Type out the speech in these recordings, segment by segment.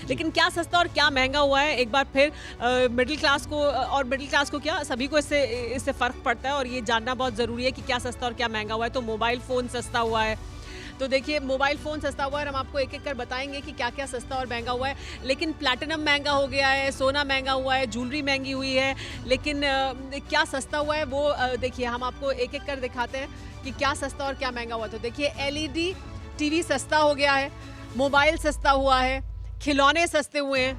लेकिन क्या सस्ता और क्या महंगा हुआ है, एक बार फिर मिडिल क्लास को, और मिडिल क्लास को क्या, सभी को इससे फ़र्क पड़ता है और ये जानना बहुत ज़रूरी है कि क्या सस्ता और क्या महंगा हुआ है। तो मोबाइल फ़ोन सस्ता हुआ है, तो देखिए मोबाइल फ़ोन सस्ता हुआ है और हम आपको एक एक कर बताएंगे कि क्या क्या सस्ता और महंगा हुआ है। लेकिन प्लैटिनम महंगा हो गया है, सोना महंगा हुआ है, ज्वेलरी महंगी हुई है, लेकिन क्या सस्ता हुआ है वो देखिए हम आपको एक एक कर दिखाते हैं कि क्या सस्ता और क्या महंगा हुआ। तो देखिए LED टीवी सस्ता हो गया है, मोबाइल सस्ता हुआ है, खिलौने सस्ते हुए हैं,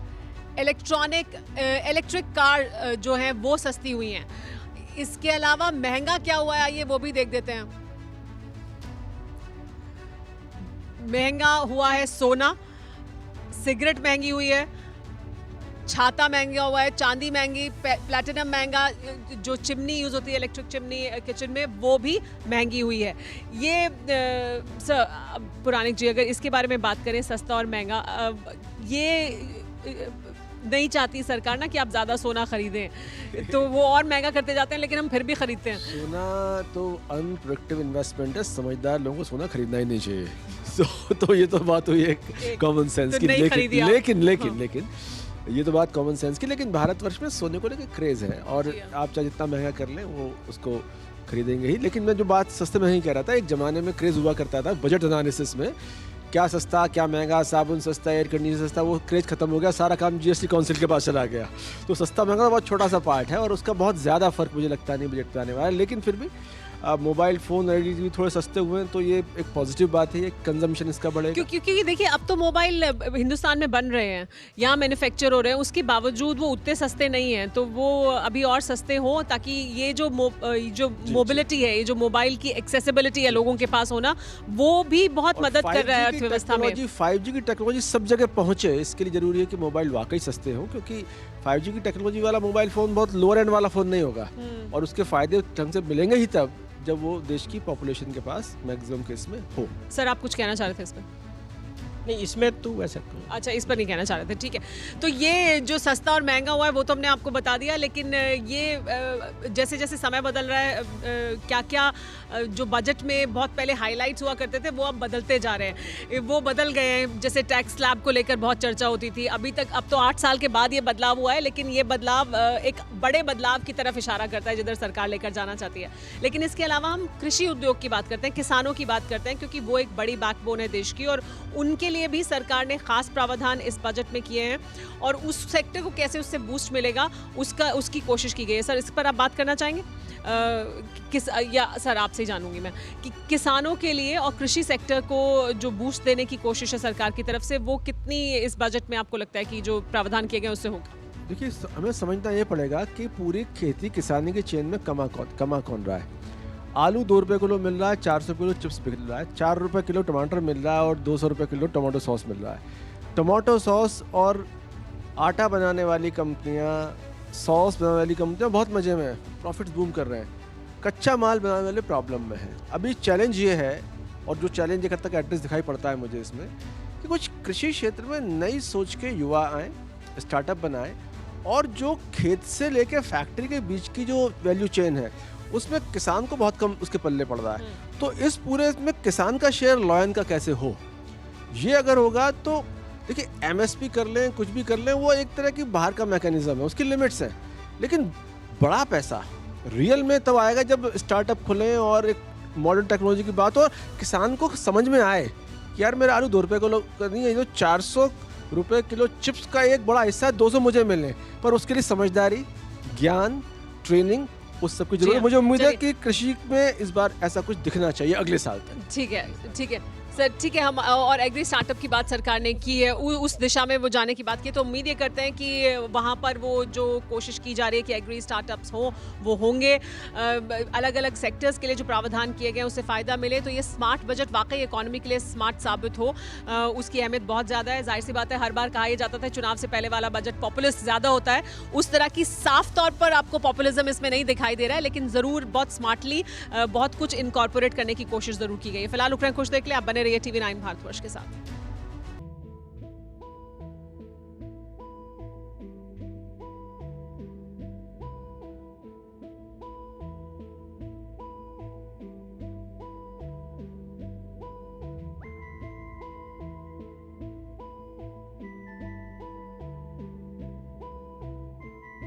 इलेक्ट्रिक कार जो हैं वो सस्ती हुई हैं। इसके अलावा महंगा क्या हुआ है आइए वो भी देख देते हैं। महंगा हुआ है सोना, सिगरेट महंगी हुई है, छाता महंगा हुआ है, चांदी महंगी, प्लैटिनम महंगा, जो चिमनी यूज़ होती है इलेक्ट्रिक चिमनी किचन में वो भी महंगी हुई है। ये सर पुरानिक जी अगर इसके बारे में बात करें सस्ता और महंगा, ये नहीं चाहती सरकार ना कि आप ज़्यादा सोना खरीदें, तो वो और महंगा करते जाते हैं लेकिन हम फिर भी खरीदते हैं। सोना तो अनप्रोडक्टिव इन्वेस्टमेंट है, समझदार लोगों को सोना खरीदना ही नहीं चाहिए। तो ये तो बात हुई है कॉमन सेंस तो की, लेकिन ये तो बात कॉमन सेंस की। लेकिन भारतवर्ष में सोने को लेकर क्रेज है और आप चाहे जितना महंगा कर लें वो उसको खरीदेंगे ही। लेकिन मैं जो बात सस्ते में ही कह रहा था, एक जमाने में क्रेज हुआ करता था बजट एनालिसिस में, क्या सस्ता क्या महंगा, साबुन सस्ता, एयर कंडीशनर सस्ता, वो क्रेज खत्म हो गया, सारा काम GST काउंसिल के पास चला गया। तो सस्ता महंगा बहुत छोटा सा पार्ट है और उसका बहुत ज़्यादा फर्क मुझे लगता नहीं बजट पे आने वाला है। लेकिन फिर भी मोबाइल फ़ोन LED थोड़े सस्ते हुए हैं तो ये एक पॉजिटिव बात है, ये कंजम्पशन इसका बढ़ेगा। क्योंकि देखिए अब तो मोबाइल हिंदुस्तान में बन रहे हैं, यहाँ मैन्युफैक्चर हो रहे हैं, उसके बावजूद वो उतने सस्ते नहीं हैं, तो वो अभी और सस्ते हों ताकि ये जो मोबिलिटी है, ये जो मोबाइल की एक्सेसिबिलिटी है लोगों के पास होना, वो भी बहुत मदद कर रहा है अर्थव्यवस्था में। 5G की टेक्नोलॉजी सब जगह पहुँचे, इसके लिए ज़रूरी है कि मोबाइल वाकई सस्ते हों, क्योंकि 5G की टेक्नोलॉजी वाला मोबाइल फ़ोन बहुत लोअर एंड वाला फ़ोन नहीं होगा और उसके फ़ायदे ढंग से मिलेंगे ही तब जब वो देश की पॉपुलेशन के पास मैक्सिमम केस में हो। सर आप कुछ कहना चाह रहे थे इस पर? नहीं, इसमें तो वैसे अच्छा इस पर नहीं कहना चाह रहे थे, ठीक है। तो ये जो सस्ता और महंगा हुआ है वो तो हमने आपको बता दिया, लेकिन ये जैसे जैसे समय बदल रहा है, क्या क्या जो बजट में बहुत पहले हाइलाइट्स हुआ करते थे वो अब बदलते जा रहे हैं, वो बदल गए हैं। जैसे टैक्स स्लैब को लेकर बहुत चर्चा होती थी, अभी तक अब तो 8 साल के बाद ये बदलाव हुआ है, लेकिन ये बदलाव एक बड़े बदलाव की तरफ इशारा करता है जिधर सरकार लेकर जाना चाहती है। लेकिन इसके अलावा हम कृषि उद्योग की बात करते हैं, किसानों की बात करते हैं, क्योंकि वो एक बड़ी बैकबोन है देश की और उनके लिए भी सरकार ने खास प्रावधान इस बजट में किए हैं और उस सेक्टर को कैसे उससे बूस्ट मिलेगा उसकी कोशिश की गई है। सर इस पर आप बात करना चाहेंगे? सर आपसे ही जानूंगी मैं कि किसानों के लिए और कृषि सेक्टर को जो बूस्ट देने की कोशिश है सरकार की तरफ से, वो कितनी इस बजट में आपको लगता है कि जो प्रावधान किए गए उससे होगा? देखिए हमें समझना ये पड़ेगा कि पूरी खेती किसानी के चेन में कमा कौन रहा है। आलू 2 रुपये किलो मिल रहा है, 400 किलो चिप्स मिल रहा है, 4 रुपये किलो टमाटर मिल रहा है और 200 रुपये किलो टमाटो सॉस मिल रहा है। टमाटो सॉस और आटा बनाने वाली कंपनियां, सॉस बनाने वाली कंपनियां बहुत मज़े में हैं, प्रॉफिट्स बूम कर रहे हैं। कच्चा माल बनाने वाले प्रॉब्लम में है। अभी चैलेंज ये है, और जो चैलेंज एक हद तक एड्रेस दिखाई पड़ता है मुझे इसमें, कि कुछ कृषि क्षेत्र में नई सोच के युवा आएँ, स्टार्टअप बनाएं और जो खेत से लेके फैक्ट्री के बीच की जो वैल्यू चेन है उसमें किसान को बहुत कम उसके पल्ले पड़ रहा है। तो इस पूरे में किसान का शेयर लॉयन का कैसे हो, ये अगर होगा तो देखिए MSP कर लें, कुछ भी कर लें, वो एक तरह की बाहर का मैकेनिज्म है, उसकी लिमिट्स हैं। लेकिन बड़ा पैसा रियल में तब आएगा जब स्टार्टअप खुलें और एक मॉडर्न टेक्नोलॉजी की बात हो और किसान को समझ में आए कि यार मेरा आलू 2 रुपये किलो नहीं है, जो 400 रुपये किलो चिप्स का एक बड़ा हिस्सा 200 मुझे मिले, पर उसके लिए समझदारी, ज्ञान, ट्रेनिंग, उस सब की जरूरत। मुझे उम्मीद है कि कृषि में इस बार ऐसा कुछ दिखना चाहिए अगले साल तक। ठीक है सर, ठीक है। हम और एग्री स्टार्टअप की बात सरकार ने की है, उस दिशा में वो जाने की बात की, तो उम्मीद ये करते हैं कि वहाँ पर वो जो कोशिश की जा रही है कि एग्री स्टार्टअप्स हो वो होंगे। अलग अलग सेक्टर्स के लिए जो प्रावधान किए गए उससे फ़ायदा मिले, तो ये स्मार्ट बजट वाकई इकॉनमी के लिए स्मार्ट साबित हो, उसकी अहमियत बहुत ज़्यादा है। जाहिर सी बात है, हर बार कहा यह जाता था चुनाव से पहले वाला बजट पॉपुलिस्ट ज़्यादा होता है, उस तरह की साफ तौर पर आपको पॉपुलिज्म इसमें नहीं दिखाई दे रहा है, लेकिन ज़रूर बहुत स्मार्टली बहुत कुछ इनकॉर्पोरेट करने की कोशिश ज़रूर की गई है। फिलहाल रुक रहे हैं, कुछ देख ले, आप बने रहिए TV9 भारतवर्ष के साथ।